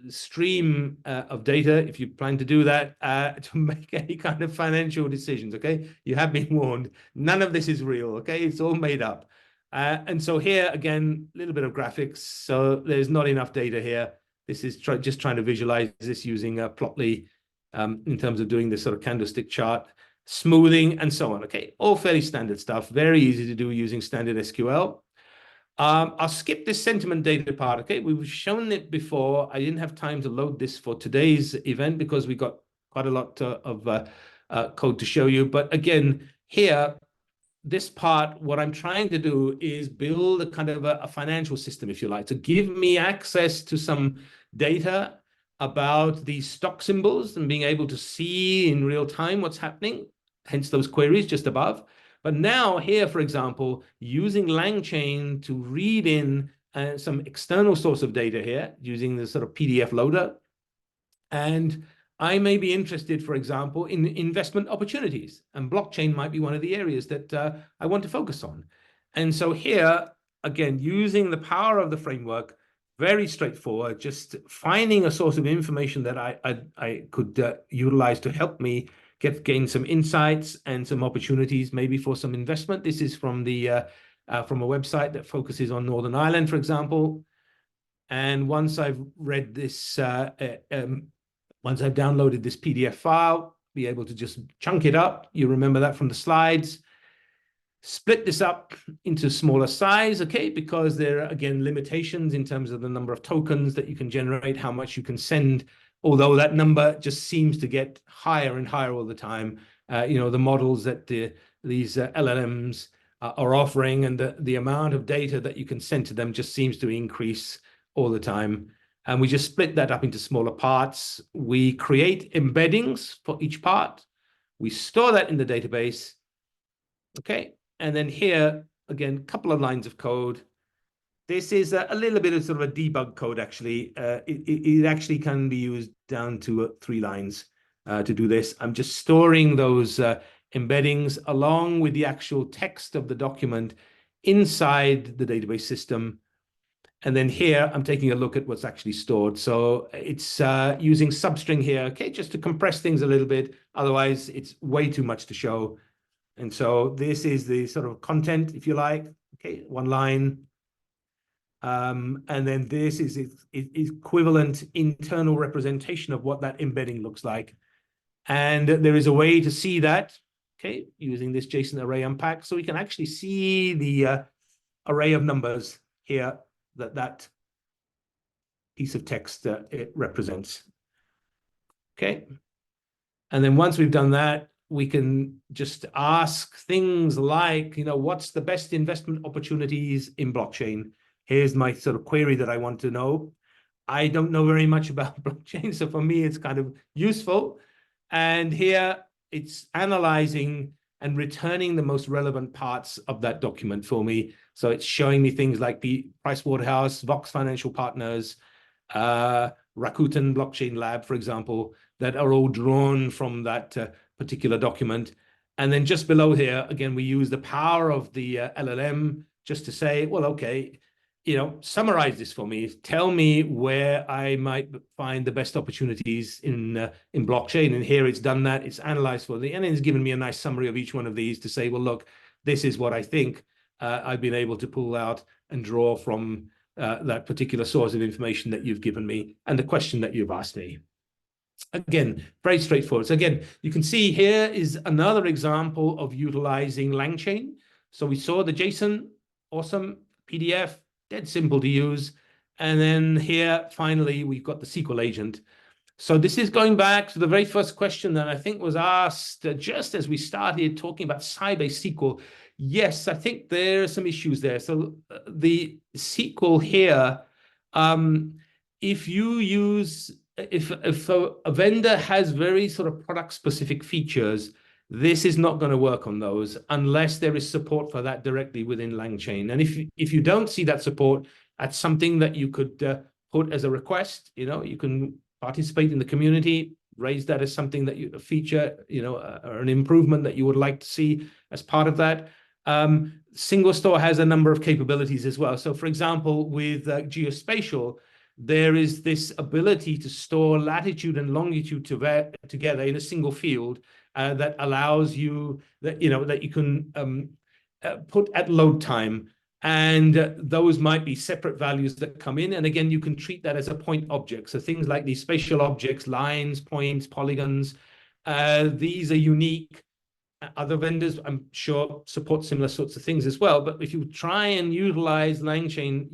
B: stream of data, if you plan to do that, to make any kind of financial decisions, okay? You have been warned. None of this is real, okay? It's all made up. And so here, again, a little bit of graphics. So there's not enough data here. This is just trying to visualize this using Plotly in terms of doing this sort of candlestick chart, smoothing, and so on, okay? All fairly standard stuff, very easy to do using standard SQL. I'll skip this sentiment data part, okay? We've shown it before. I didn't have time to load this for today's event because we got quite a lot of code to show you. But again, here, this part, what I'm trying to do is build a kind of a financial system, if you like, to give me access to some data about these stock symbols and being able to see in real time what's happening, hence those queries just above. But now here, for example, using LangChain to read in some external source of data here, using the sort of PDF loader. And I may be interested, for example, in investment opportunities, and blockchain might be one of the areas that I want to focus on. And so here, again, using the power of the framework, very straightforward, just finding a source of information that I could utilize to help me gain some insights and some opportunities, maybe for some investment. This is from from a website that focuses on Northern Ireland, for example. And once I've read this, once I've downloaded this PDF file, be able to just chunk it up. You remember that from the slides. Split this up into smaller size, okay, because there are, again, limitations in terms of the number of tokens that you can generate, how much you can send, although that number just seems to get higher and higher all the time. The models that these LLMs are offering and the amount of data that you can send to them just seems to increase all the time. And we just split that up into smaller parts. We create embeddings for each part. We store that in the database, okay? And then here, again, a couple of lines of code. This is a little bit of sort of a debug code, actually. It actually can be used down to 3 lines to do this. I'm just storing those embeddings along with the actual text of the document inside the database system. And then here, I'm taking a look at what's actually stored. So it's using substring here, okay, just to compress things a little bit. Otherwise, it's way too much to show. And so this is the sort of content, if you like, okay, one line. And then this is equivalent internal representation of what that embedding looks like. And there is a way to see that, okay, using this JSON array unpack. So we can actually see the array of numbers here that piece of text it represents. Okay. And then once we've done that, we can just ask things like, what's the best investment opportunities in blockchain? Here's my sort of query that I want to know. I don't know very much about blockchain, so for me, it's kind of useful. And here it's analyzing and returning the most relevant parts of that document for me. So it's showing me things like the Pricewaterhouse, Vox Financial Partners, Rakuten Blockchain Lab, for example, that are all drawn from that particular document. And then just below here, again, we use the power of the LLM just to say, well, okay, summarize this for me. Tell me where I might find the best opportunities in blockchain. And here it's done that. It's analyzed for the, and it's given me a nice summary of each one of these to say, well, look, this is what I think I've been able to pull out and draw from that particular source of information that you've given me and the question that you've asked me. Again, very straightforward. So again, you can see here is another example of utilizing LangChain. So we saw the JSON, awesome, PDF, dead simple to use. And then here, finally, we've got the SQL agent. So this is going back to the very first question that I think was asked just as we started talking about Sybase SQL. Yes, I think there are some issues there. So the SQL here, if you use, if a vendor has very sort of product specific features, this is not going to work on those unless there is support for that directly within LangChain. And if you don't see that support, that's something that you could put as a request. You can participate in the community, raise that as something that a feature, or an improvement that you would like to see as part of that. SingleStore has a number of capabilities as well. So for example, with geospatial, there is this ability to store latitude and longitude together in a single field that allows you that you can put at load time, and those might be separate values that come in. And again, you can treat that as a point object. So things like these spatial objects, lines, points, polygons, these are unique. Other vendors, I'm sure, support similar sorts of things as well. But if you try and utilize LangChain,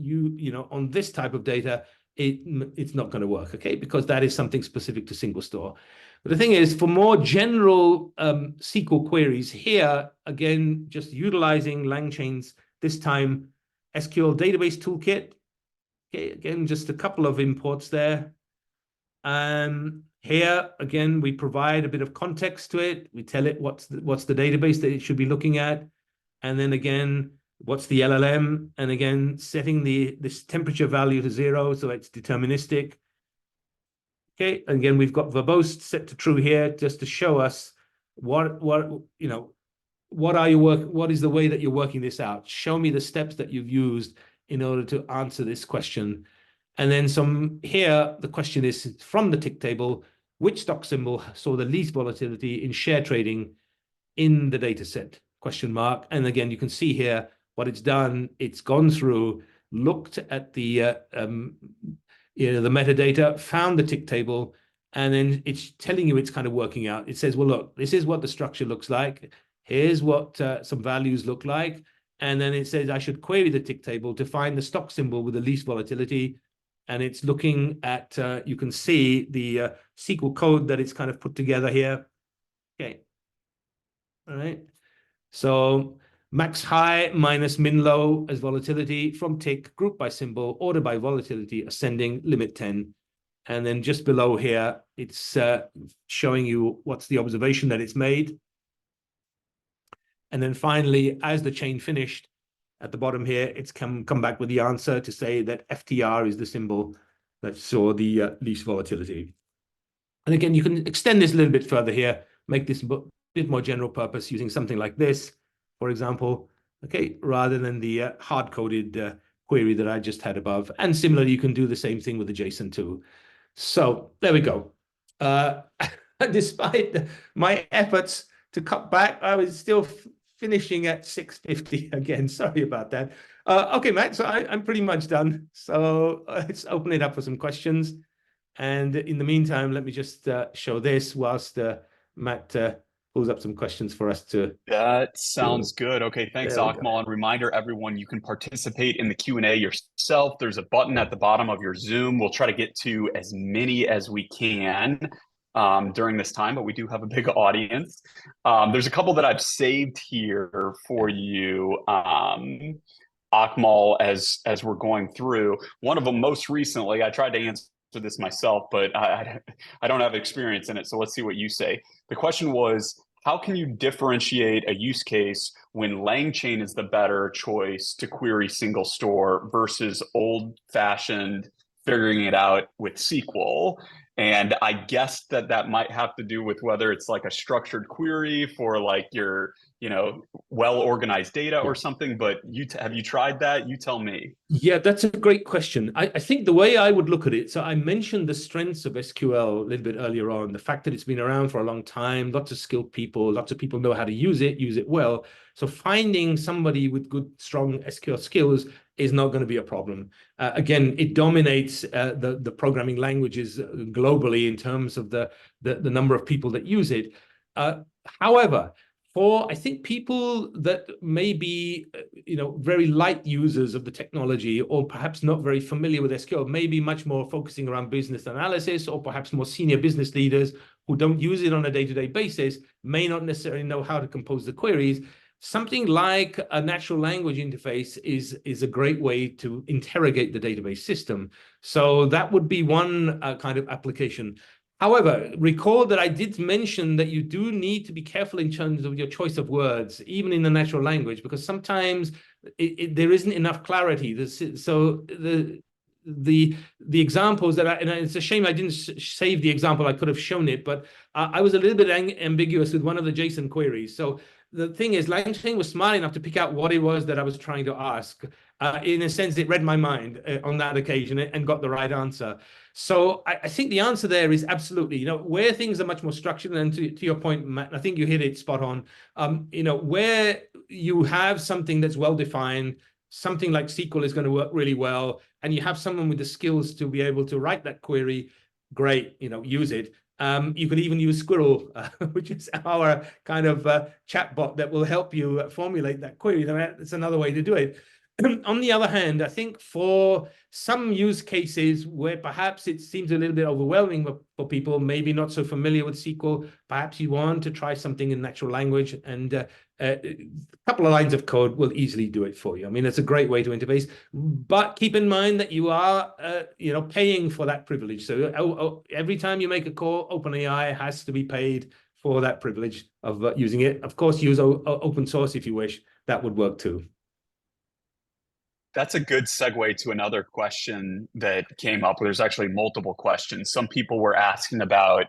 B: on this type of data, it's not going to work, okay? Because that is something specific to SingleStore. But the thing is, for more general SQL queries here, again, just utilizing LangChain's, this time, SQL Database Toolkit. Okay, again, just a couple of imports there. Here, again, we provide a bit of context to it. We tell it what's the database that it should be looking at. And then again, what's the LLM? And again, setting this temperature value to 0, so it's deterministic. Okay, and again, we've got verbose set to true here just to show us what is the way that you're working this out. Show me the steps that you've used in order to answer this question. And then here, the question is from the tick table, which stock symbol saw the least volatility in share trading in the data set? Question mark. And again, you can see here what it's done. It's gone through, looked at the metadata, found the tick table, and then it's telling you it's kind of working out. It says, well, look, this is what the structure looks like. Here's what some values look like. And then it says I should query the tick table to find the stock symbol with the least volatility. And it's looking at, you can see the SQL code that it's kind of put together here. Okay. All right. So max high minus min low as volatility from tick, group by symbol, order by volatility, ascending, limit 10. And then just below here, it's showing you what's the observation that it's made. And then finally, as the chain finished, at the bottom here, it's come back with the answer to say that FTR is the symbol that saw the least volatility. And again, you can extend this a little bit further here, make this a bit more general purpose using something like this, for example, okay, rather than the hard-coded query that I just had above. And similarly, you can do the same thing with the JSON too. So there we go. Despite my efforts to cut back, I was still finishing at 650 again. Sorry about that. Okay, Matt, so I'm pretty much done. So let's open it up for some questions. And in the meantime, let me just show this whilst Matt pulls up some questions for us to.
A: That sounds good. Okay, thanks,
B: There we go.
A: Akmal. And reminder, everyone, you can participate in the Q&A yourself. There's a button at the bottom of your Zoom. We'll try to get to as many as we can during this time, but we do have a big audience. There's a couple that I've saved here for you, Akmal, as we're going through. One of them, most recently, I tried to answer this myself, but I don't have experience in it. So let's see what you say. The question was, how can you differentiate a use case when LangChain is the better choice to query SingleStore versus old-fashioned figuring it out with SQL? And I guess that might have to do with whether it's like a structured query for like your, well-organized data or something. But have you tried that? You tell me.
B: Yeah, that's a great question. I think the way I would look at it, so I mentioned the strengths of SQL a little bit earlier on, the fact that it's been around for a long time, lots of skilled people, lots of people know how to use it well. So finding somebody with good, strong SQL skills is not going to be a problem. Again, it dominates the programming languages globally in terms of the number of people that use it. However, for I think people that may be, very light users of the technology, or perhaps not very familiar with SQL, maybe much more focusing around business analysis, or perhaps more senior business leaders who don't use it on a day-to-day basis, may not necessarily know how to compose the queries. Something like a natural language interface is a great way to interrogate the database system. So that would be one kind of application. However, recall that I did mention that you do need to be careful in terms of your choice of words, even in the natural language, because sometimes there isn't enough clarity. So the examples that and it's a shame I didn't save the example. I could have shown it, but I was a little bit ambiguous with one of the JSON queries. So the thing is, LangChain was smart enough to pick out what it was that I was trying to ask. In a sense, it read my mind on that occasion and got the right answer. So I think the answer there is absolutely, where things are much more structured, and to your point, Matt, I think you hit it spot on. Where you have something that's well-defined, something like SQL is going to work really well, and you have someone with the skills to be able to write that query, great, use it. You can even use Squirrel, which is our kind of chat bot that will help you formulate that query. That's another way to do it. On the other hand, I think for some use cases where perhaps it seems a little bit overwhelming for people, maybe not so familiar with SQL, perhaps you want to try something in natural language, and a couple of lines of code will easily do it for you. I mean, it's a great way to interface, but keep in mind that you are, paying for that privilege. So every time you make a call, OpenAI has to be paid for that privilege of using it. Of course, use open source if you wish. That would work too.
A: That's a good segue to another question that came up. There's actually multiple questions. Some people were asking about,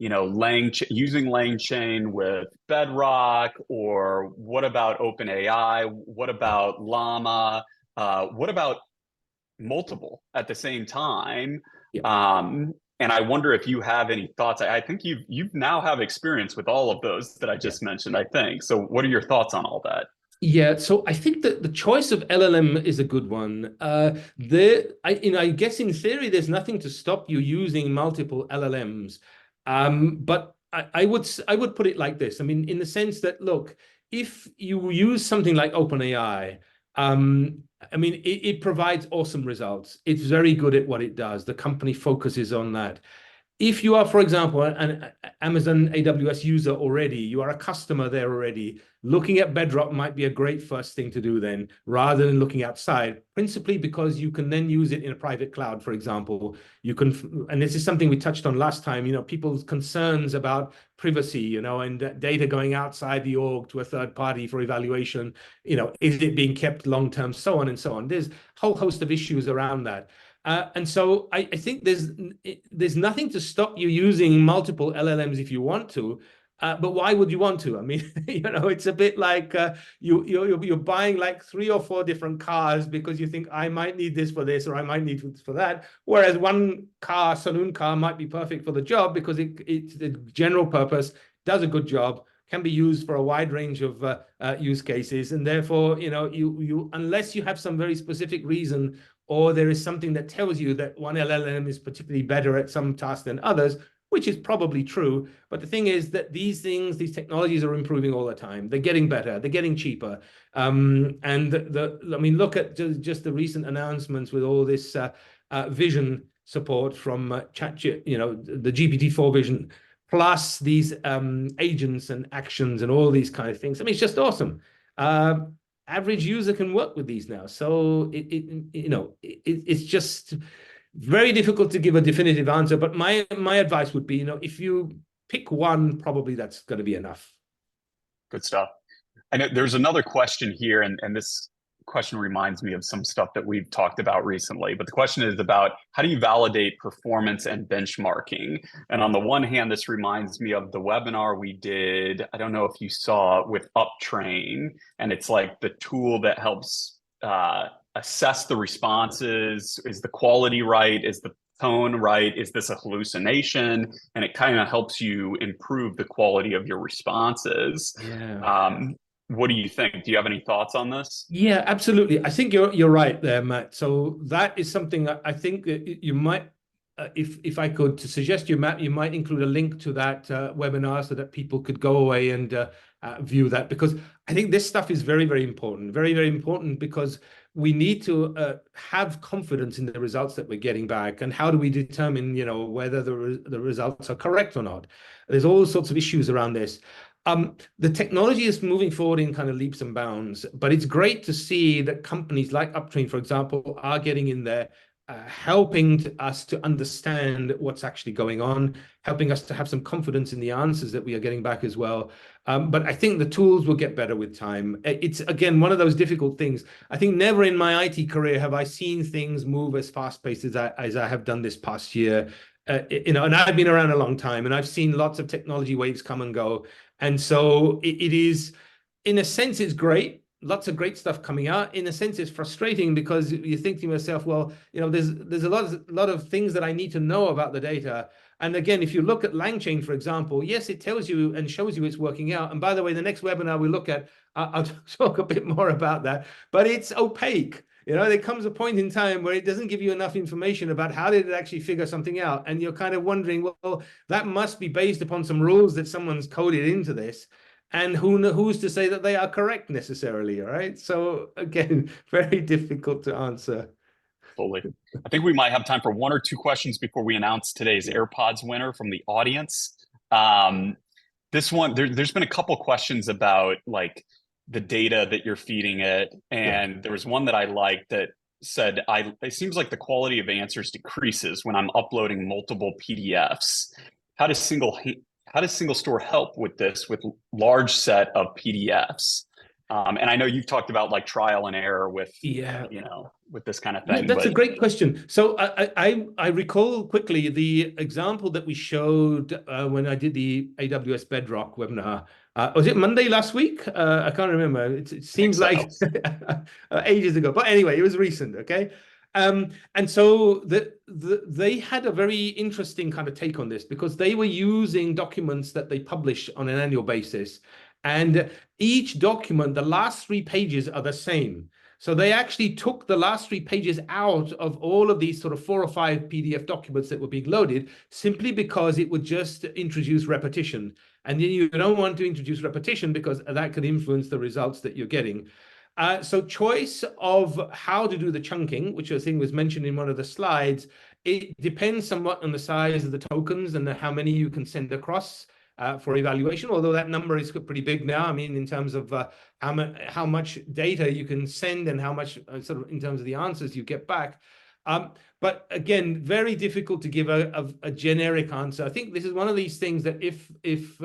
A: using LangChain with Bedrock, or what about OpenAI? What about Llama? What about multiple at the same time?
B: Yeah.
A: And I wonder if you have any thoughts. I think you've now have experience with all of those that I just mentioned, I think. So what are your thoughts on all that?
B: Yeah, so I think that the choice of LLM is a good one. I guess in theory, there's nothing to stop you using multiple LLMs. But I would put it like this. I mean, in the sense that, look, if you use something like OpenAI, I mean, it provides awesome results. It's very good at what it does. The company focuses on that. If you are, for example, an Amazon AWS user already, you are a customer there already, looking at Bedrock might be a great first thing to do then, rather than looking outside, principally because you can then use it in a private cloud, for example. You can, and this is something we touched on last time, people's concerns about privacy, and data going outside the org to a third party for evaluation, is it being kept long-term, so on and so on. There's a whole host of issues around that. And so I think there's nothing to stop you using multiple LLMs if you want to. But why would you want to? I mean, it's a bit like you're buying like 3 or 4 different cars because you think I might need this for this or I might need this for that. Whereas one car, saloon car, might be perfect for the job because it's the general purpose, does a good job, can be used for a wide range of use cases, and therefore, you unless you have some very specific reason or there is something that tells you that one LLM is particularly better at some task than others, which is probably true. But the thing is that these technologies are improving all the time. They're getting better. They're getting cheaper. And I mean, look at just the recent announcements with all this vision support from the GPT-4 vision, plus these agents and actions and all these kind of things. I mean, it's just awesome. Average user can work with these now. So it's just very difficult to give a definitive answer, but my advice would be, if you pick one, probably that's going to be enough.
A: Good stuff. I know there's another question here, and this question reminds me of some stuff that we've talked about recently. But the question is about how do you validate performance and benchmarking? And on the one hand, this reminds me of the webinar we did. I don't know if you saw with UpTrain, and it's like the tool that helps assess the responses. Is the quality right? Is the tone right? Is this a hallucination? And it kind of helps you improve the quality of your responses.
B: Yeah.
A: What do you think? Do you have any thoughts on this?
B: Yeah, absolutely. I think you're right there, Matt. So that is something I think that you might, if I could to suggest you, Matt, you might include a link to that webinar so that people could go away and view that, because I think this stuff is very, very important, very, very important, because we need to have confidence in the results that we're getting back. And how do we determine, whether the results are correct or not? There's all sorts of issues around this. The technology is moving forward in kind of leaps and bounds, but it's great to see that companies like UpTrain, for example, are getting in there, helping us to understand what's actually going on, helping us to have some confidence in the answers that we are getting back as well. But I think the tools will get better with time. It's, again, one of those difficult things. I think never in my IT career have I seen things move as fast-paced as I have done this past year. And I've been around a long time, and I've seen lots of technology waves come and go. And so it is, in a sense, it's great. Lots of great stuff coming out. In a sense, it's frustrating because you think to yourself, well, there's a lot of things that I need to know about the data. And again, if you look at LangChain, for example, yes, it tells you and shows you it's working out. And by the way, the next webinar we look at, I'll talk a bit more about that, but it's opaque. There comes a point in time where it doesn't give you enough information about how did it actually figure something out. And you're kind of wondering, well, that must be based upon some rules that someone's coded into this. And who's to say that they are correct necessarily, right? So again, very difficult to answer.
A: Fully. I think we might have time for one or two questions before we announce today's AirPods winner from the audience. This one, there's been a couple questions about like the data that you're feeding it. And there was one that I liked that said, it seems like the quality of answers decreases when I'm uploading multiple PDFs. How does SingleStore help with this with large set of PDFs? And I know you've talked about like trial and error with, with this kind of thing.
B: That's a great question. So I recall quickly the example that we showed when I did the AWS Bedrock webinar. Was it Monday last week? I can't remember. It seems like ages ago. But anyway, it was recent, okay? And so they had a very interesting kind of take on this because they were using documents that they publish on an annual basis. And each document, the last 3 pages are the same. So they actually took the last 3 pages out of all of these sort of 4 or 5 PDF documents that were being loaded, simply because it would just introduce repetition. And then you don't want to introduce repetition because that could influence the results that you're getting. So choice of how to do the chunking, which I think was mentioned in one of the slides, it depends somewhat on the size of the tokens and how many you can send across for evaluation, although that number is pretty big now. I mean, in terms of how much data you can send and how much sort of in terms of the answers you get back. But again, very difficult to give a generic answer. I think this is one of these things that if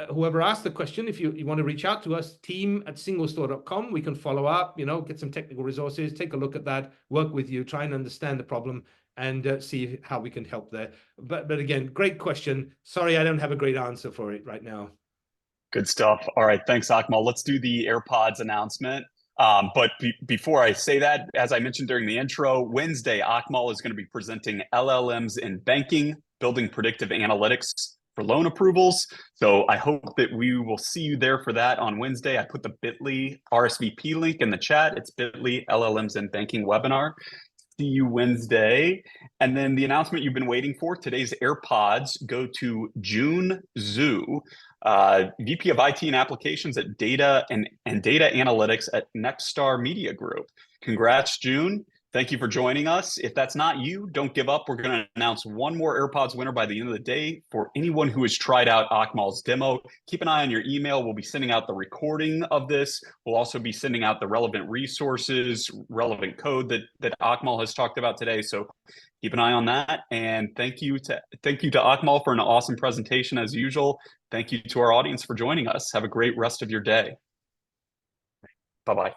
B: whoever asked the question, if you want to reach out to us, team@singlestore.com, we can follow up, get some technical resources, take a look at that, work with you, try and understand the problem, and see how we can help there. But again, great question. Sorry, I don't have a great answer for it right now.
A: Good stuff. All right. Thanks, Akmal. Let's do the AirPods announcement. But before I say that, as I mentioned during the intro, Wednesday, Akmal is going to be presenting LLMs in banking, building predictive analytics for loan approvals. So I hope that we will see you there for that on Wednesday. I put the bit.ly RSVP link in the chat. It's bit.ly LLMs in banking webinar. See you Wednesday. And then the announcement you've been waiting for, today's AirPods go to June Zhu, VP of IT and Applications at Data and Data Analytics at Nexstar Media Group. Congrats, June. Thank you for joining us. If that's not you, don't give up. We're going to announce one more AirPods winner by the end of the day. For anyone who has tried out Akmal's demo, keep an eye on your email. We'll be sending out the recording of this. We'll also be sending out the relevant resources, relevant code that Akmal has talked about today. So keep an eye on that. And thank you to Akmal for an awesome presentation as usual. Thank you to our audience for joining us. Have a great rest of your day. Bye-bye.